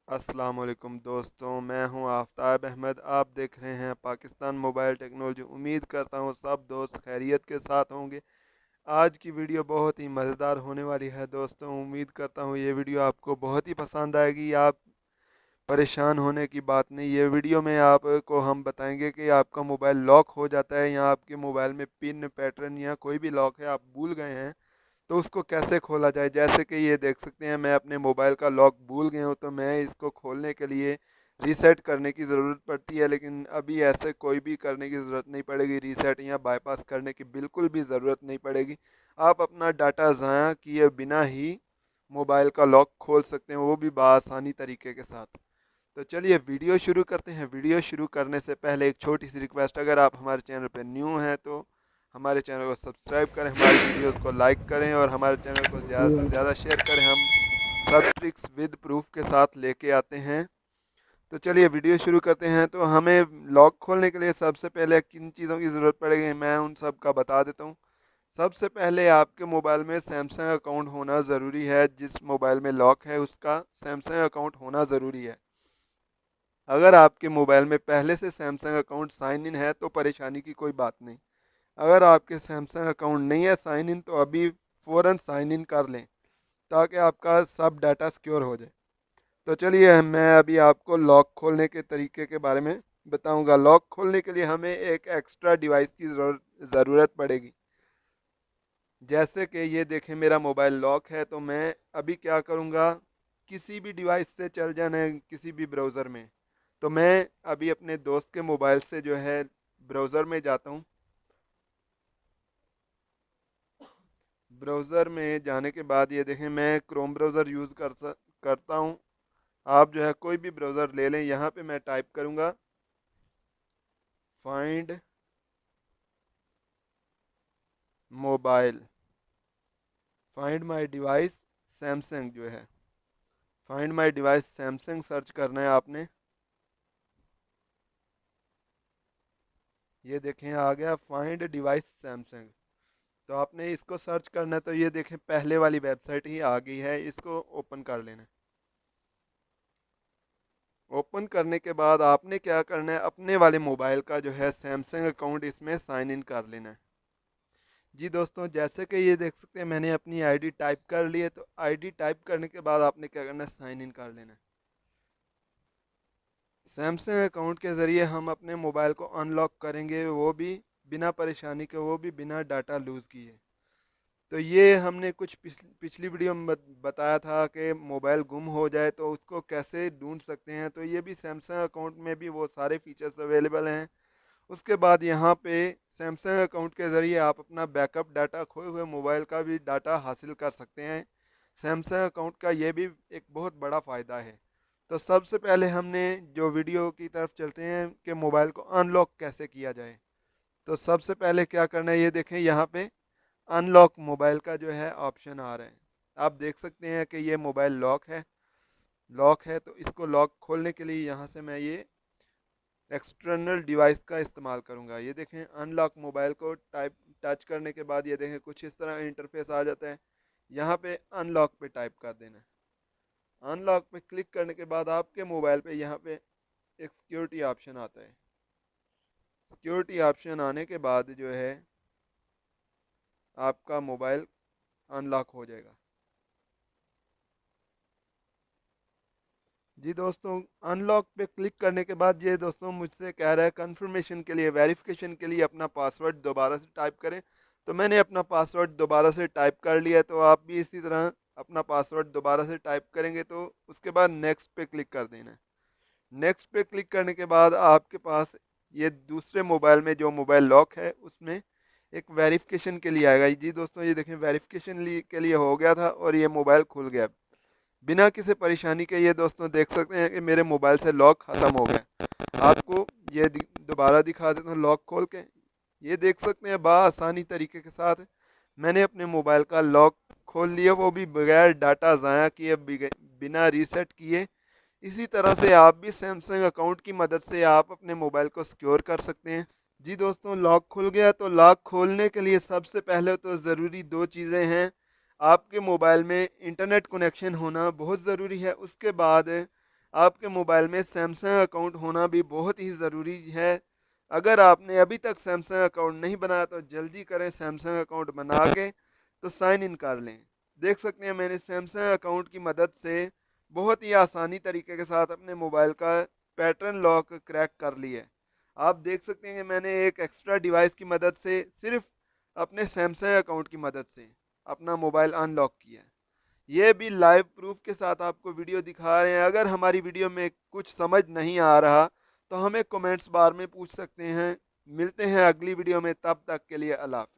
अस्सलाम वालेकुम दोस्तों, मैं हूं आफ्ताब अहमद। आप देख रहे हैं पाकिस्तान मोबाइल टेक्नोलॉजी। उम्मीद करता हूं सब दोस्त खैरियत के साथ होंगे। आज की वीडियो बहुत ही मज़ेदार होने वाली है दोस्तों। उम्मीद करता हूं ये वीडियो आपको बहुत ही पसंद आएगी। आप परेशान होने की बात नहीं। ये वीडियो में आपको हम बताएंगे कि आपका मोबाइल लॉक हो जाता है या आपके मोबाइल में पिन पैटर्न या कोई भी लॉक है आप भूल गए हैं, तो उसको कैसे खोला जाए। जैसे कि ये देख सकते हैं, मैं अपने मोबाइल का लॉक भूल गया हूँ, तो मैं इसको खोलने के लिए रीसेट करने की ज़रूरत पड़ती है। लेकिन अभी ऐसे कोई भी करने की ज़रूरत नहीं पड़ेगी। रीसेट या बाईपास करने की बिल्कुल भी ज़रूरत नहीं पड़ेगी। आप अपना डाटा ज़ाया किए बिना ही मोबाइल का लॉक खोल सकते हैं, वो भी बआसानी तरीके के साथ। तो चलिए वीडियो शुरू करते हैं। वीडियो शुरू करने से पहले एक छोटी सी रिक्वेस्ट, अगर आप हमारे चैनल पर न्यू हैं तो हमारे चैनल को सब्सक्राइब करें, हमारी वीडियोस को लाइक करें और हमारे चैनल को ज़्यादा से ज़्यादा शेयर करें। हम सब ट्रिक्स विद प्रूफ के साथ लेके आते हैं। तो चलिए वीडियो शुरू करते हैं। तो हमें लॉक खोलने के लिए सबसे पहले किन चीज़ों की ज़रूरत पड़ेगी, मैं उन सब का बता देता हूँ। सबसे पहले आपके मोबाइल में सैमसंग अकाउंट होना ज़रूरी है। जिस मोबाइल में लॉक है उसका सैमसंग अकाउंट होना ज़रूरी है। अगर आपके मोबाइल में पहले से सैमसंग अकाउंट साइन इन है तो परेशानी की कोई बात नहीं। अगर आपके सैमसंग अकाउंट नहीं है साइन इन, तो अभी फ़ौरन साइन इन कर लें ताकि आपका सब डाटा सिक्योर हो जाए। तो चलिए मैं अभी आपको लॉक खोलने के तरीके के बारे में बताऊंगा। लॉक खोलने के लिए हमें एक एक्स्ट्रा डिवाइस की ज़रूरत पड़ेगी। जैसे कि ये देखें, मेरा मोबाइल लॉक है, तो मैं अभी क्या करूँगा, किसी भी डिवाइस से चल जाना है किसी भी ब्राउज़र में। तो मैं अभी अपने दोस्त के मोबाइल से जो है ब्राउज़र में जाता हूँ। ब्राउज़र में जाने के बाद ये देखें, मैं क्रोम ब्राउज़र यूज़ करता हूँ। आप जो है कोई भी ब्राउज़र ले लें। यहाँ पे मैं टाइप करूँगा find mobile, find my device Samsung जो है, find my device Samsung search करना है आपने। ये देखें आ गया फाइंड डिवाइस सैमसंग। तो आपने इसको सर्च करना है। तो ये देखें पहले वाली वेबसाइट ही आ गई है, इसको ओपन कर लेना है। ओपन करने के बाद आपने क्या करना है, अपने वाले मोबाइल का जो है सैमसंग अकाउंट इसमें साइन इन कर लेना है। जी दोस्तों, जैसे कि ये देख सकते हैं मैंने अपनी आईडी टाइप कर ली है। तो आईडी टाइप करने के बाद आपने क्या करना है, साइन इन कर लेना है। सैमसंग अकाउंट के ज़रिए हम अपने मोबाइल को अनलॉक करेंगे, वो भी बिना परेशानी के, वो भी बिना डाटा लूज़ किए। तो ये हमने कुछ पिछली वीडियो में बताया था कि मोबाइल गुम हो जाए तो उसको कैसे ढूंढ सकते हैं। तो ये भी सैमसंग अकाउंट में भी वो सारे फीचर्स अवेलेबल हैं। उसके बाद यहाँ पे सैमसंग अकाउंट के ज़रिए आप अपना बैकअप डाटा, खोए हुए मोबाइल का भी डाटा हासिल कर सकते हैं। सैमसंग अकाउंट का ये भी एक बहुत बड़ा फ़ायदा है। तो सबसे पहले हमने जो वीडियो की तरफ चलते हैं कि मोबाइल को अनलॉक कैसे किया जाए। तो सबसे पहले क्या करना है, ये देखें यहाँ पे अनलॉक मोबाइल का जो है ऑप्शन आ रहा है। आप देख सकते हैं कि ये मोबाइल लॉक है। तो इसको लॉक खोलने के लिए यहाँ से मैं ये एक्सटर्नल डिवाइस का इस्तेमाल करूँगा। ये देखें अनलॉक मोबाइल को टाइप टच करने के बाद ये देखें कुछ इस तरह इंटरफेस आ जाता है। यहाँ पे अनलॉक पे टाइप कर देना है। अनलॉक पे क्लिक करने के बाद आपके मोबाइल पे यहाँ पे एक सिक्योरिटी ऑप्शन आता है। सिक्योरिटी ऑप्शन आने के बाद जो है आपका मोबाइल अनलॉक हो जाएगा। जी दोस्तों, अनलॉक पे क्लिक करने के बाद ये दोस्तों मुझसे कह रहा है कंफर्मेशन के लिए, वेरिफिकेशन के लिए अपना पासवर्ड दोबारा से टाइप करें। तो मैंने अपना पासवर्ड दोबारा से टाइप कर लिया। तो आप भी इसी तरह अपना पासवर्ड दोबारा से टाइप करेंगे। तो उसके बाद नेक्स्ट पे क्लिक कर देना है। नेक्स्ट पे क्लिक करने के बाद आपके पास ये दूसरे मोबाइल में जो मोबाइल लॉक है उसमें एक वेरिफिकेशन के लिए आएगा। जी दोस्तों, ये देखें वेरिफिकेशन के लिए हो गया था और ये मोबाइल खुल गया बिना किसी परेशानी के। ये दोस्तों देख सकते हैं कि मेरे मोबाइल से लॉक ख़त्म हो गया। आपको ये दोबारा दिखा देता हूँ लॉक खोल के। ये देख सकते हैं बआसानी तरीके के साथ मैंने अपने मोबाइल का लॉक खोल लिया, वो भी बगैर डाटा ज़ाया किए, बिना रीसेट किए। इसी तरह से आप भी सैमसंग अकाउंट की मदद से आप अपने मोबाइल को सिक्योर कर सकते हैं। जी दोस्तों, लॉक खुल गया। तो लॉक खोलने के लिए सबसे पहले तो ज़रूरी दो चीज़ें हैं। आपके मोबाइल में इंटरनेट कनेक्शन होना बहुत ज़रूरी है। उसके बाद आपके मोबाइल में सैमसंग अकाउंट होना भी बहुत ही ज़रूरी है। अगर आपने अभी तक सैमसंग अकाउंट नहीं बनाया तो जल्दी करें, सैमसंग अकाउंट बना के तो साइन इन कर लें। देख सकते हैं मैंने सैमसंग अकाउंट की मदद से बहुत ही आसानी तरीके के साथ अपने मोबाइल का पैटर्न लॉक क्रैक कर लिया है। आप देख सकते हैं कि मैंने एक एक्स्ट्रा डिवाइस की मदद से सिर्फ अपने सैमसंग अकाउंट की मदद से अपना मोबाइल अनलॉक किया है। ये भी लाइव प्रूफ के साथ आपको वीडियो दिखा रहे हैं। अगर हमारी वीडियो में कुछ समझ नहीं आ रहा तो हमें कमेंट्स बार में पूछ सकते हैं। मिलते हैं अगली वीडियो में, तब तक के लिए अल्लाह हाफ़िज़।